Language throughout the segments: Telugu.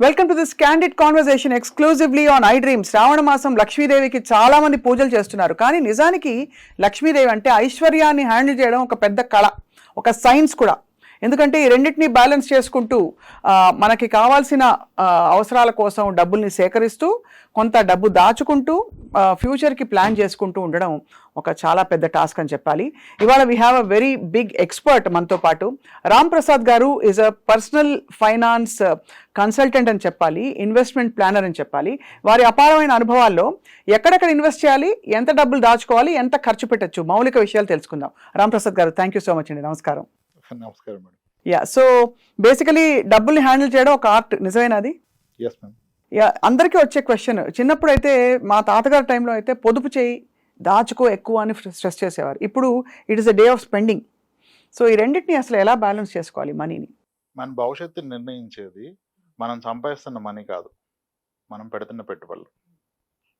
Welcome to this candid conversation exclusively on iDreams. Shravana మాసం లక్ష్మీదేవికి చాలా మంది పూజలు చేస్తున్నారు, కానీ నిజానికి లక్ష్మీదేవి అంటే ఐశ్వర్యాన్ని హ్యాండిల్ చేయడం ఒక పెద్ద కళ, ఒక సైన్స్ కూడా. ఎందుకంటే ఈ రెండింటిని బ్యాలెన్స్ చేసుకుంటూ మనకి కావాల్సిన అవసరాల కోసం డబ్బుల్ని సేకరిస్తూ కొంత డబ్బు దాచుకుంటూ ఫ్యూచర్కి ప్లాన్ చేసుకుంటూ ఉండడం ఒక చాలా పెద్ద టాస్క్ అని చెప్పాలి. ఇవాళ we have a very big expert మనతో పాటు. Ram Prasad garu is a personal finance consultant అని చెప్పాలి, ఇన్వెస్ట్మెంట్ ప్లానర్ అని చెప్పాలి. వారి అపారమైన అనుభవాల్లో ఎక్కడెక్కడ ఇన్వెస్ట్ చేయాలి, ఎంత డబ్బులు దాచుకోవాలి, ఎంత ఖర్చు పెట్టచ్చు, మౌలిక విషయాలు తెలుసుకుందాం. రామ్ ప్రసాద్ గారు, థ్యాంక్ యూ సో మచ్ అండి. నమస్కారం. నమస్కారం మేడం. యా, సో బేసికలీ డబ్బుల్ని హ్యాండిల్ చేయడం ఒక ఆర్ట్, నిజమేనా అది? Yes ma'am. యా, అందరికీ వచ్చే క్వశ్చన్. చిన్నప్పుడు అయితే మా తాతగారి టైంలో అయితే పొదుపు చేయి, దాచుకో ఎక్కువ అని స్ట్రెస్ చేసేవారు. ఇప్పుడు it is a day of spending. So ఈ రెండింటిని అసలు ఎలా బ్యాలెన్స్ చేసుకోవాలి మనీని? మన భవిష్యత్తుని నిర్ణయించేది మనం సంపాదిస్తున్న మనీ కాదు, మనం పెడుతున్న పెట్టుబడులు.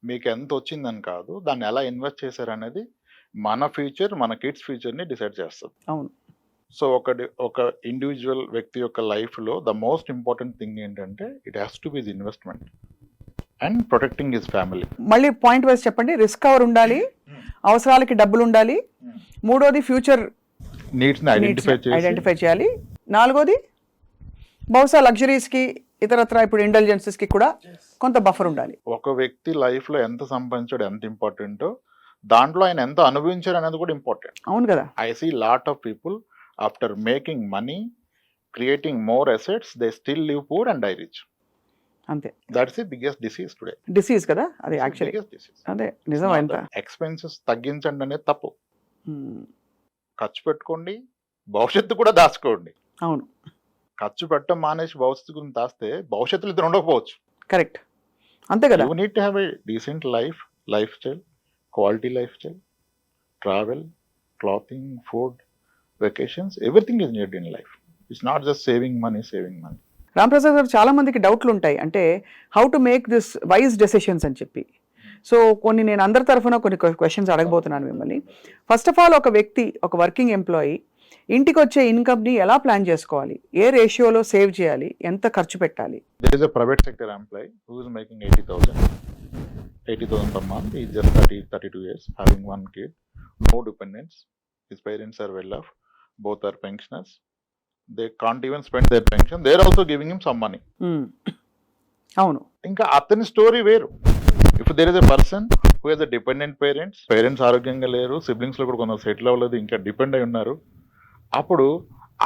మీకు ఎంత వచ్చిందని కాదు, దాన్ని ఎలా ఇన్వెస్ట్ చేశారనేది మన ఫ్యూచర్, మన కిడ్స్ ఫ్యూచర్ని డిసైడ్ చేస్తుంది. అవును. సో ఒక ఇండివిజువల్ వ్యక్తి యొక్క లైఫ్లో ద మోస్ట్ ఇంపార్టెంట్ థింగ్ ఏంటంటే it has to be the investment and protecting his family. మళ్ళీ పాయింట్ వైజ్ చెప్పండి. రిస్క్ కవర్ ఉండాలి, అవసరాలకి డబ్బులు ఉండాలి, మూడోది ఫ్యూచర్ నీడ్స్ని ఐడెంటిఫై చేయాలి, నాలుగోది బహుశా లగ్జరీస్కి ఇతరత్ర ఇప్పుడు ఇంటెలిజెన్సెస్కి కూడా కొంత బఫర్ ఉండాలి. ఒక వ్యక్తి లైఫ్లో ఎంత సంపాదించాడు ఎంత ఇంపార్టెంటో, దాంట్లో ఆయన ఎంత అనుభవించారు అనేది కూడా ఇంపార్టెంట్. అవును కదా. I see lot of people after making money, creating more assets, they still live poor and die rich. అంతే. That's the biggest disease today. Disease కదా అది యాక్చువల్లీ. అదే నిజం. ఎంత ఎక్స్పెన్సెస్ తగ్గించండి అనేది తప్పు. ఖర్చు పెట్టుకోండి, భవిష్యత్తు కూడా దాచుకోండి. అవును. ఖర్చు పెట్టడం మానేసి భవిష్యత్తు గురించి దాస్తే భవిష్యత్తులో ఇద్దరు ఉండకపోవచ్చు. కరెక్ట్. అంతే కదా. You need to have a decent life style, quality life style, travel, clothing, food, vacations, everything is needed in life. It's not just saving money. Ram Prasad గారు, చాలా మందికి డౌట్లు ఉంటాయి, అంటే how to make this wise decisions అని చెప్పి. సో కొన్ని నేను అందరి తరఫున కొన్ని క్వశ్చన్స్ అడగబోతున్నాను మిమ్మల్ని. ఫస్ట్ ఆఫ్ ఆల్, ఒక వ్యక్తి, ఒక వర్కింగ్ ఎంప్లాయీ ఇంటికి వచ్చే ఇన్కమ్ని ఎలా ప్లాన్ చేసుకోవాలి, ఏ రేషియోలో సేవ్ చేయాలి, ఎంత ఖర్చు పెట్టాలి? There is a private sector employee who is making 80,000 per month. He is just 32 years, having one kid, no dependents. His parents are well off. Both are pensioners. They can't even spend their pension. They are also giving him some money. అవును. ఇంకా అతని స్టోరీ వేరు. If there is a person who has a dependent parents ఆరోగ్యంగా లేరు, సిబ్లింగ్స్ లో కూడా కొంత సెటిల్ అవ్వలేదు, ఇంకా డిపెండ్ అయి ఉన్నారు, అప్పుడు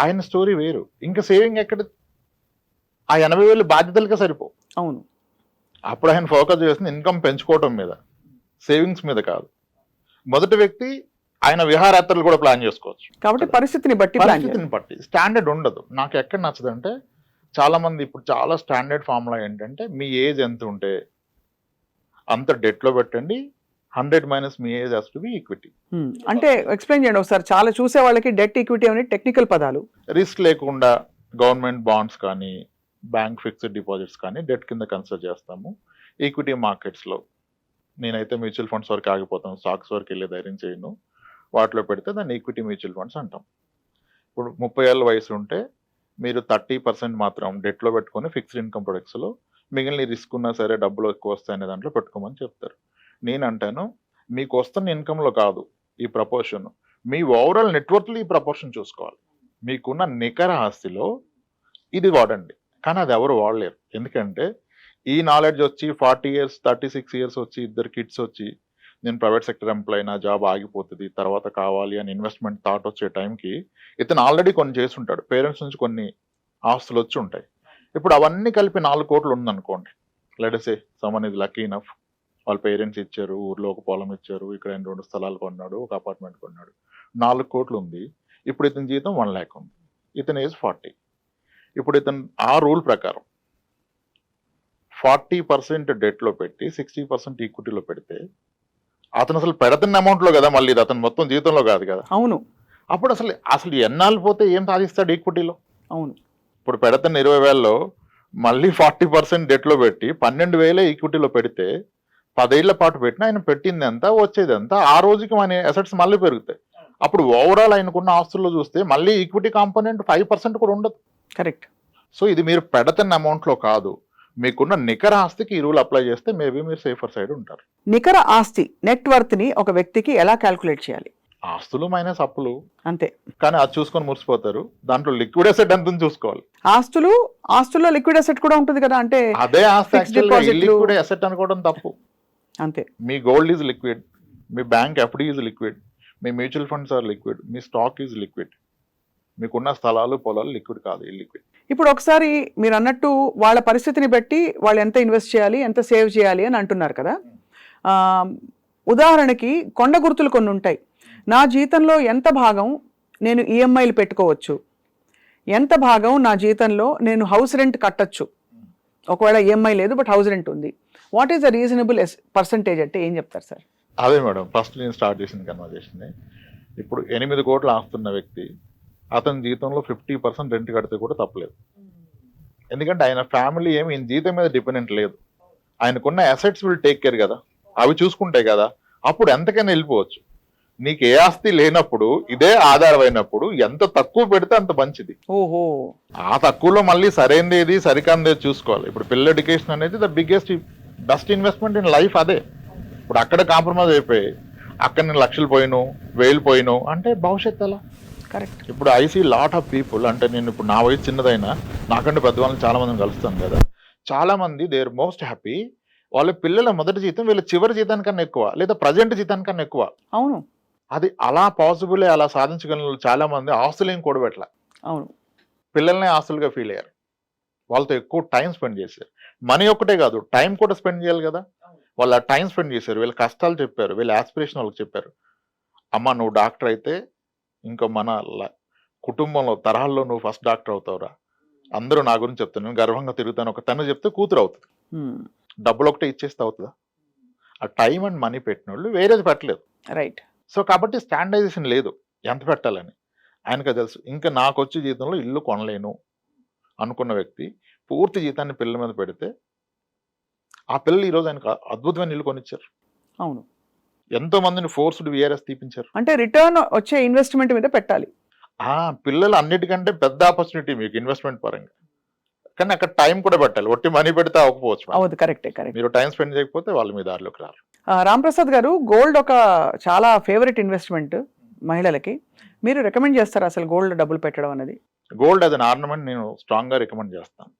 ఆయన స్టోరీ వేరు. ఇంకా సేవింగ్ ఎక్కడ? ఆ 80,000 బాధ్యతలుగా సరిపో. అవును. అప్పుడు ఆయన ఫోకస్ చేస్తుంది ఇన్కమ్ పెంచుకోవటం మీద, సేవింగ్స్ మీద కాదు. మొదటి వ్యక్తి ఆయన విహారయాత్రలు కూడా ప్లాన్ చేసుకోవచ్చు. కాబట్టి పరిస్థితిని బట్టి స్టాండర్డ్ ఉండదు. నాకు ఎక్కడ నచ్చదంటే, చాలా మంది ఇప్పుడు చాలా స్టాండర్డ్ ఫార్ములా ఏంటంటే, మీ ఏజ్ ఎంత ఉంటే అంత డెట్ లో పెట్టండి, 100 minus me age has to be equity. అంటే ఎక్స్ప్లెయిన్ చేయండి ఒకసారి. చాలా చూసే వాళ్ళకి డెట్ ఈక్విటీ అనే టెక్నికల్ పదాలు. రిస్క్ లేకుండా గవర్నమెంట్ బాండ్స్ కానీ, బ్యాంక్ ఫిక్స్డ్ డిపాజిట్స్ కానీ డెట్ కింద కన్సిడర్ చేస్తాము. ఈక్విటీ మార్కెట్స్ లో నేనైతే మ్యూచువల్ ఫండ్స్ వరకు ఆగిపోతాను, స్టాక్స్ వరకు వెళ్ళే ధైర్యం చేయను. వాటిలో పెడితే దాన్ని ఈక్విటీ మ్యూచువల్ ఫండ్స్ అంటాం. ఇప్పుడు 30 ఏళ్ళ వయసు ఉంటే మీరు 30% మాత్రం డెట్లో పెట్టుకొని ఫిక్స్డ్ ఇన్కమ్ ప్రొడక్ట్స్లో, మిగిలిన రిస్క్ ఉన్నా సరే డబ్బులు ఎక్కువ వస్తాయనే దాంట్లో పెట్టుకోమని చెప్తారు. నేను అంటాను, మీకు వస్తున్న ఇన్కంలో కాదు ఈ ప్రపోర్షన్, మీ ఓవరాల్ నెట్వర్క్లో ఈ ప్రపోర్షన్ చూసుకోవాలి. మీకున్న నికర ఆస్తిలో ఇది వాడండి, కానీ అది ఎవరు వాడలేరు. ఎందుకంటే ఈ నాలెడ్జ్ వచ్చి 40 ఇయర్స్ 36 ఇయర్స్ వచ్చి, 2 కిడ్స్ వచ్చి, నేను ప్రైవేట్ సెక్టర్ ఎంప్లాయీ, నా జాబ్ ఆగిపోతుంది, తర్వాత కావాలి అని ఇన్వెస్ట్మెంట్ థాట్ వచ్చే టైంకి ఇతను ఆల్రెడీ కొన్ని చేసి ఉంటాడు, పేరెంట్స్ నుంచి కొన్ని ఆస్తులు వచ్చి ఉంటాయి. ఇప్పుడు అవన్నీ కలిపి 4 కోట్లు ఉందనుకోండి. Let say someone is lucky enough, వాళ్ళ పేరెంట్స్ ఇచ్చారు, ఊర్లో ఒక పొలం ఇచ్చారు, ఇక్కడ 2 స్థలాలు కొన్నాడు, ఒక అపార్ట్మెంట్ కొన్నాడు, 4 కోట్లు ఉంది. ఇప్పుడు ఇతని జీతం 1 lakh ఉంది, ఇతని ఏజ్ 40. ఇప్పుడు ఇతను ఆ రూల్ ప్రకారం 40% డెట్లో పెట్టి 60% ఈక్విటీలో పెడితే, అతను అసలు పెడుతున్న అమౌంట్ లో కదా, మళ్ళీ ఇది అతను మొత్తం జీవితంలో కాదు కదా. అవును. అప్పుడు అసలు ఎన్నాళ్ళు పోతే ఏం సాధిస్తాడు ఈక్విటీలో? అవును. ఇప్పుడు పెడుతున్న 20,000లో మళ్ళీ 40% డెట్లో పెట్టి 12,000 ఈక్విటీలో పెడితే 10 ఏళ్ల పాటు పెట్టినా ఆయన పెట్టింది ఎంత, వచ్చేది ఎంత, ఆ రోజుకి మన అసెట్స్ మళ్ళీ పెరుగుతాయి. అప్పుడు ఓవరాల్ ఆయనకున్న ఆస్తుల్లో చూస్తే మళ్ళీ ఈక్విటీ కాంపోనెంట్ 5% కూడా ఉండదు. కరెక్ట్. సో ఇది మీరు పెడుతున్న అమౌంట్లో కాదు, మీకున్న నికర ఆస్తికి ఈ రూల్ అప్లై చేస్తే మేబీ మీరు సేఫర్ సైడ్ ఉంటారు. నికర ఆస్తి నెట్వర్త్ ని ఒక వ్యక్తికి ఎలా క్యాల్కులేట్ చేయాలి? ఆస్తులు మైనస్ అప్పులు, అంతే. కానీ అది చూసుకొని మురిసిపోతారు. దాంట్లో లిక్విడ్ అసెట్ ఎంత చూసుకోవాలి. ఆస్తుల్లో లిక్విడ్ అసెట్ కూడా ఉంటుంది కదా, అంటే అదే ఆస్తి fixed deposit లు. లిక్విడ్ అసెట్ అనుకోవడం తప్పు. అంతే. మీ గోల్డ్ ఈజ్ లిక్విడ్, మీ బ్యాంక్ ఎఫ్డి ఈజ్ లిక్విడ్, మీ మ్యూచువల్ ఫండ్స్ ఆర్ లిక్విడ్, మీ స్టాక్ ఈజ్ లిక్విడ్. మీకున్న స్థలాలు పొలాలు లిక్విడ్ కాదు, ఇల్లిక్విడ్. ఇప్పుడు ఒకసారి మీరు అన్నట్టు వాళ్ళ పరిస్థితిని బట్టి వాళ్ళు ఎంత ఇన్వెస్ట్ చేయాలి, ఎంత సేవ్ చేయాలి అని అంటున్నారు కదా. ఉదాహరణకి కొండ గుర్తులు కొన్ని ఉంటాయి. నా జీతంలో ఎంత భాగం నేను ఈఎంఐలు పెట్టుకోవచ్చు, ఎంత భాగం నా జీతంలో నేను హౌస్ రెంట్ కట్టచ్చు, ఒకవేళ ఈఎంఐ లేదు బట్ హౌస్ రెంట్ ఉంది. What is the reasonable percentage అంటే ఏం చెప్తారు సార్? అదే మేడం, ఫస్ట్ నేను స్టార్ట్ చేసిన కన్వర్జేషన్. ఇప్పుడు 8 కోట్లు ఆస్తున్న వ్యక్తి అతని జీతంలో 50% రెంట్ కడితే కూడా తప్పలేదు. ఎందుకంటే ఆయన ఫ్యామిలీ ఏమి ఈయన జీతం మీద డిపెండెంట్ లేదు. ఆయనకున్న అసెట్స్ విల్ టేక్ కేర్ కదా, అవి చూసుకుంటాయి కదా, అప్పుడు ఎంతకైనా వెళ్ళిపోవచ్చు. నీకు ఏ ఆస్తి లేనప్పుడు ఇదే ఆధారమైనప్పుడు ఎంత తక్కువ పెడితే అంత మంచిది. ఓహో. ఆ తక్కువలో మళ్ళీ సరైనది ఏది సరికాందేది చూసుకోవాలి. ఇప్పుడు పిల్లల ఎడ్యుకేషన్ అనేది the best investment in life. అదే ఇప్పుడు అక్కడ కాంప్రమైజ్ అయిపోయి అక్కడ నేను లక్షలు పోయిను, 1000 పోయిను అంటే భవిష్యత్తు ఎలా? కరెక్ట్. ఇప్పుడు I see lot of people, అంటే నేను ఇప్పుడు నా వయసు చిన్నదైనా నాకంటే పెద్దవాళ్ళని చాలా మందిని కలుస్తాను కదా, చాలా మంది దే ఆర్ మోస్ట్ హ్యాపీ. వాళ్ళ పిల్లల మొదటి జీతం వీళ్ళ చివరి జీతానికన్నా ఎక్కువ, లేదా ప్రజెంట్ జీతానికన్నా ఎక్కువ. అవును. అది అలా పాసిబుల్, అలా సాధించగల చాలా మంది ఆస్తులు ఏం కూడబెట్ల. అవును. పిల్లల్ని ఆస్తులుగా ఫీల్ అయ్యారు, వాళ్ళతో ఎక్కువ టైం స్పెండ్ చేశారు. మనీ ఒక్కటే కాదు, టైం కూడా స్పెండ్ చేయాలి కదా. వాళ్ళు ఆ టైం స్పెండ్ చేశారు, వీళ్ళ కష్టాలు చెప్పారు, వీళ్ళ ఆస్పిరేషన్ వాళ్ళకి చెప్పారు. అమ్మ నువ్వు డాక్టర్ అయితే ఇంకో మన కుటుంబంలో తరహాల్లో నువ్వు ఫస్ట్ డాక్టర్ అవుతావురా, అందరూ నా గురించి చెప్తాను, నేను గర్వంగా తిరుగుతాను. ఒక తను చెప్తే కూతురు అవుతుంది. డబ్బులు ఒకటే ఇచ్చేస్తే అవుతుందా? ఆ టైం అండ్ మనీ పెట్టిన వాళ్ళు వేరేది పెట్టలేదు. రైట్. సో కాబట్టి స్టాండర్డైజేషన్ లేదు ఎంత పెట్టాలని. ఆయనకు తెలుసు. ఇంకా నాకు వచ్చే జీతంలో ఇల్లు కొనలేను అనుకున్న వ్యక్తి పూర్తి జీతాన్ని పిల్లల మీద పెడితే ఆ పిల్లలు ఈరోజు ఆయనకు అద్భుతమైన ఇల్లు కొనిచ్చారు. అవును. ఎంతో మందిని ఫోర్స్డ్ విఆర్ఎస్ తీపించారు. అంటే రిటర్న్ వచ్చే ఇన్వెస్ట్మెంట్ మీద పెట్టాలి. పిల్లలు అన్నిటికంటే పెద్ద ఆపర్చునిటీ మీకు ఇన్వెస్ట్మెంట్ పరంగా, కానీ అక్కడ టైం కూడా పెట్టాలి. ఒట్టి మనీ పెడితే అవ్వకపోవచ్చు. అవును, కరెక్టే. కరెక్ట్. మీరు టైం స్పెండ్ చేయకపోతే వాళ్ళు మీ దారిలోకి రారు. రాంప్రసాద్ గారు, గోల్డ్ ఒక చాలా ఫేవరెట్ ఇన్వెస్ట్మెంట్ మహిళలకి. మీరు రికమెండ్ చేస్తారు అసలు గోల్డ్ డబ్బులు పెట్టడం అనేది? గోల్డ్ యాజ్ అన్ ఆర్నమెంట్ నేను స్ట్రాంగ్ గా రికమెండ్ చేస్తాను.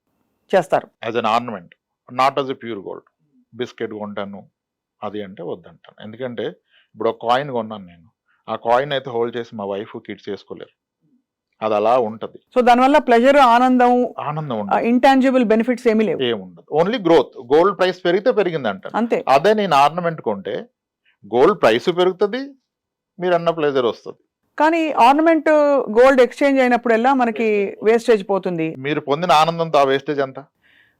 చేస్తారు as an ornament, not as a pure gold. Biscuit కొంటాను అది అంటే వద్దంటాను. ఎందుకంటే ఇప్పుడు ఒక కాయిన్ కొన్నాను నేను, ఆ కాయిన్ అయితే హోల్డ్ చేసి మా వైఫ్ కిడ్స్ చేసుకోలేరు. అది అలా ఉంటది. సో దానివల్ల ప్లెజర్, ఆనందం ఉండదు. ఇంటాంజిబుల్ బెనిఫిట్స్ ఏమీ లేవు. ఏముండదు. Only growth. గోల్డ్ ప్రైస్ పెరిగితే పెరిగింది అంటారు అంతే. అదే నేను ఆర్నమెంట్ కొంటే గోల్డ్ ప్రైస్ పెరుగుతుంది, మీరు అన్న ప్లెజర్ వస్తుంది. కానీ ఆర్నమెంట్ గోల్డ్ ఎక్స్చేంజ్ అయినప్పుడల్లా మనకి వేస్టేజ్ పోతుంది. మీరు పొందిన ఆనందంతో ఆ వేస్టేజ్ ఎంత?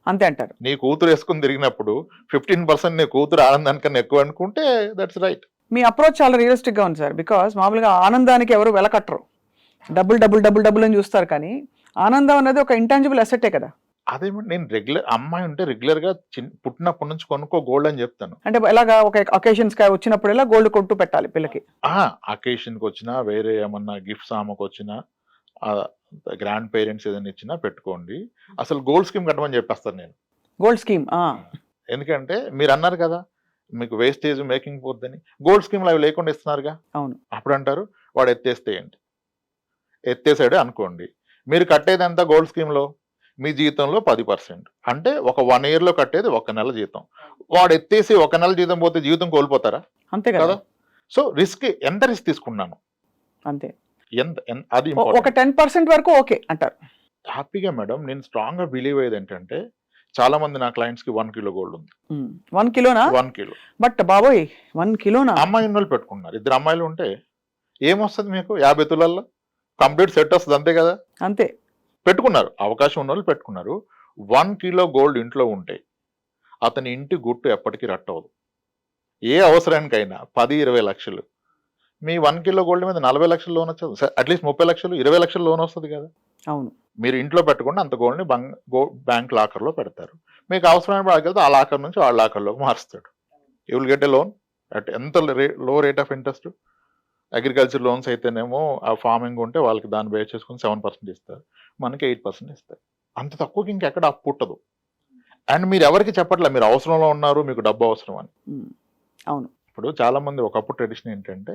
అంతే అంటారు. నీ కూతురు వేసుకుని తిరిగినప్పుడు 15% నీ కూతురు ఆనందానికన్నా ఎక్కువ అనుకుంటే దట్స్ రైట్. మీ అప్రోచ్ చాలా రియలిస్టిక్ గా ఉంది సార్. బికాస్ మామూలుగా ఆనందానికి ఎవరు వెలకట్టరు, డబుల్ డబుల్ డబుల్ డబుల్ అని చూస్తారు. కానీ ఆనందం అనేది ఒక ఇంటాంజిబుల్ అసెట్టే కదా. అదేమంటే నేను రెగ్యులర్ అమ్మాయి ఉంటే రెగ్యులర్ గా పుట్టినప్పటి నుంచి కొనుక్కో గోల్డ్ అని చెప్తాను. అంటే ఎలాగా ఒక అకేషన్స్ వచ్చినప్పుడల్లా గోల్డ్ కొట్టు పెట్టాలి పిల్లకి. అకేషన్ కి వచ్చినా, వేరే ఏమన్నా గిఫ్ట్స్ ఆమెకు వచ్చినా, గ్రాండ్ పేరెంట్స్ ఏదైనా ఇచ్చినా పెట్టుకోండి. అసలు గోల్డ్ స్కీమ్ కట్టమని చెప్పేస్తాను నేను. Gold scheme. ఎందుకంటే మీరు అన్నారు కదా మీకు వేస్టేజ్ మేకింగ్ పోద్దని, గోల్డ్ స్కీమ్లు అవి లేకుండా ఇస్తున్నారుగా. అవును. అప్పుడు అంటారు వాడు ఎత్తేస్తే ఏంటి, ఎత్తేసాడు అనుకోండి, మీరు కట్టేది ఎంత గోల్డ్ స్కీమ్ లో? మీ జీతంలో 10%. అంటే ఒక 1 year లో కట్టేది 1 నెల జీతం. వాడు ఎత్తేసి 1 నెల జీతం పోతే జీవితం కోల్పోతారా? అంతే కదా. సో రిస్క్, ఎంత రిస్క్ తీసుకున్నాను అంతే. అది ఒక 10% వరకు ఓకే అంటారు హ్యాపీగా. మేడం నేను స్ట్రాంగ్ గా బిలీవ్ అయ్యేది ఏంటంటే, చాలా మంది నా క్లయింట్స్ కి 1 kilo గోల్డ్ ఉంది. 1 కిలోనా? 1 kilo. బట్ బాబోయ్ 1 కిలోనా? అమ్మాయి వాళ్ళు పెట్టుకున్నారు, 2 అమ్మాయిలు ఉంటే ఏమొస్తుంది మీకు? 50 తులాల్లో కంప్లీట్ సెట్ వస్తుంది అంతే కదా. అంతే. పెట్టుకున్నారు, అవకాశం ఉన్న వాళ్ళు పెట్టుకున్నారు. 1 kilo గోల్డ్ ఇంట్లో ఉంటే అతని ఇంటి గుట్టు ఎప్పటికీ రట్టవదు. ఏ అవసరానికైనా 10-20 లక్షలు, మీ 1 kilo గోల్డ్ మీద 40 లక్షలు లోన్ వచ్చేది, అట్లీస్ట్ 30 లక్షలు 20 లక్షలు లోన్ వస్తుంది కదా. అవును. మీరు ఇంట్లో పెట్టుకుంటే అంత గోల్డ్ని బ్యాంక్ లాకర్లో పెడతారు. మీకు అవసరమైన వాడికి ఆ లాకర్ నుంచి వాళ్ళ లాకర్లోకి మారుస్తాడు. You will get a loan at ఎంత లో rate of interest. Agriculture loans అయితేనేమో ఆ ఫార్మింగ్ ఉంటే వాళ్ళకి దాన్ని బేస్ చేసుకుని 7% ఇస్తారు, మనకి 8% ఇస్తారు. అంత తక్కువకి ఇంకెక్కడ అప్పు పుట్టదు. అండ్ మీరు ఎవరికి చెప్పట్లే మీరు అవసరంలో ఉన్నారు, మీకు డబ్బు అవసరం అని. అవును. ఇప్పుడు చాలా మంది ఒకప్పుడు ట్రెడిషన్ ఏంటంటే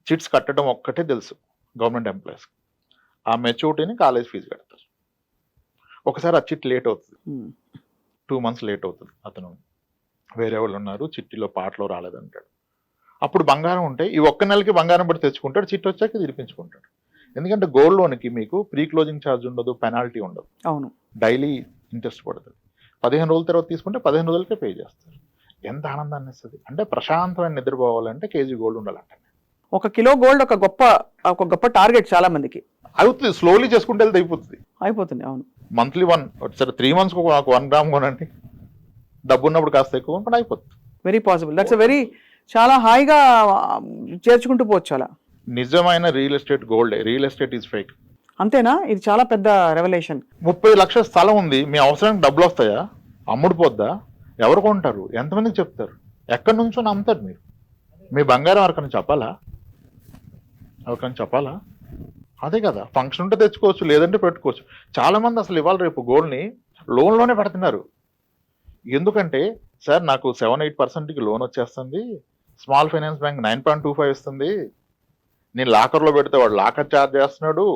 చిట్స్ కట్టడం ఒక్కటే తెలుసు గవర్నమెంట్ ఎంప్లాయీస్. ఆ మెచ్యూరిటీని కాలేజ్ ఫీజు కడతారు. ఒకసారి ఆ చిట్ లేట్ అవుతుంది, 2 months లేట్ అవుతుంది, అతను వేరే వాళ్ళు ఉన్నారు చిట్టిలో పాటలో రాలేదంటాడు. అప్పుడు బంగారం ఉంటే ఈ ఒక్క నెలకి బంగారం పడి తెచ్చుకుంటాడు, చిట్టి వచ్చాక తీర్పించుకుంటాడు. ఎందుకంటే గోల్డ్ లోన్కి మీకు ప్రీ క్లోజింగ్ ఛార్జ్ ఉండదు, పెనాల్టీ ఉండదు, అవును. డైలీ ఇంట్రెస్ట్ పడుతుంది. 15 రోజుల తర్వాత తీసుకుంటే 15 రోజులకే పే చేస్తారు. ఎంత ఆనందాన్ని ఇస్తుంది అంటే, ప్రశాంతమైన నిద్రపోవాలంటే కేజీ గోల్డ్ ఉండాలంట. 1 kilo గోల్డ్ ఒక గొప్ప టార్గెట్ చాలా మందికి. అవుతుంది, స్లోలీ చేసుకుంటే వెళ్తే అయిపోతుంది. అవును. మంత్లీ 3 months నాకు 1 gram కొనండి, డబ్బు ఉన్నప్పుడు కాస్త ఎక్కువ కొనుక్కొని అయిపోతుంది. Very possible. దట్స్ వెరీ చాలా హాయిగా చేర్చుకుంటూ పోవచ్చు అలా. నిజమైన real estate gold, real estate is fake. అంతేనా? ఇది చాలా పెద్ద రెవల్యూషన్. 30 లక్షల స్థలం ఉంది, మీ అవసరానికి డబ్బులు వస్తాయా? అమ్ముడు పోద్దా? ఎవరు కొంటారు? ఎంతమందికి చెప్తారు? ఎక్కడి నుంచో నమ్ముతారు మీరు? మీ బంగారం ఎవరికైనా చెప్పాలా? అదే కదా, ఫంక్షన్ ఉంటే తెచ్చుకోవచ్చు, లేదంటే పెట్టుకోవచ్చు. చాలా మంది అసలు ఇవాళ రేపు గోల్డ్ని లోన్లోనే పెడుతున్నారు. ఎందుకంటే సార్ నాకు 7-8% లోన్ వచ్చేస్తుంది, స్మాల్ ఫైనాన్స్ బ్యాంక్ 9.25 ఇస్తుంది, నేను లాకర్లో పెడితే వాడు లాకర్ ఛార్జ్ చేస్తున్నాడు,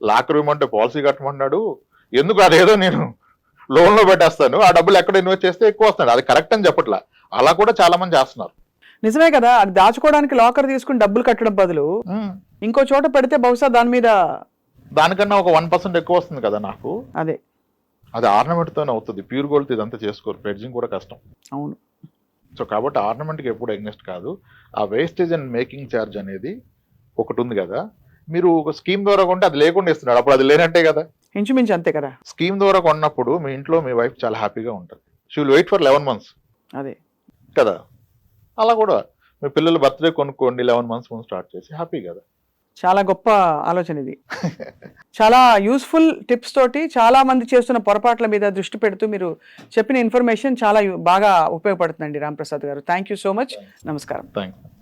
లాకర్ ఇవ్వమంటే పాలసీ కట్టమన్నాడు, ఎందుకు అదేదో నేను లోన్లో పెట్టేస్తాను, ఆ డబ్బులు ఎక్కడ ఇన్వెస్ట్ చేస్తే ఎక్కువ వస్తున్నాడు. అది కరెక్ట్ అని చెప్పట్లా, అలా కూడా చాలా మంది చేస్తున్నారు. నిజమే కదా, అది దాచుకోవడానికి లాకర్ తీసుకుని డబ్బులు కట్టడం బదులు ఇంకో చోట పెడితే బహుశా దానికన్నా ఒక 1% ఎక్కువ వస్తుంది కదా నాకు. అది ఆర్నమెంట్తోనే అవుతుంది, ప్యూర్ గోల్డ్ ఇదంతా చేసుకోరు, ప్రెడ్జింగ్ కూడా కష్టం. అవును. సో కాబట్టి ఆర్నమెంట్కి ఎప్పుడు ఎగ్నెస్ట్ కాదు. ఆ వేస్టేజ్ అండ్ మేకింగ్ ఛార్జ్ అనేది ఒకటి ఉంది కదా, మీరు ఒక స్కీమ్ ద్వారా కొంటే అది లేకుండా ఇస్తున్నాడు, అప్పుడు అది లేనట్టే కదా. ఇంచుమించు అంతే కదా. స్కీమ్ ద్వారా కొన్నప్పుడు మీ ఇంట్లో మీ వైఫ్ చాలా హ్యాపీగా ఉంటుంది, she will wait for 11 months. అదే కదా, అలా కూడా మీ పిల్లల బర్త్డే కొనుక్కోండి, 11 months ముందు స్టార్ట్ చేసి హ్యాపీ కదా. చాలా గొప్ప ఆలోచన ఇది. చాలా యూస్ఫుల్ టిప్స్ తోటి చాలా మంది చేస్తున్న పొరపాట్ల మీద దృష్టి పెడుతూ మీరు చెప్పిన ఇన్ఫర్మేషన్ చాలా బాగా ఉపయోగపడుతుందండి రాంప్రసాద్ గారు. Thank you so much. నమస్కారం. థ్యాంక్స్.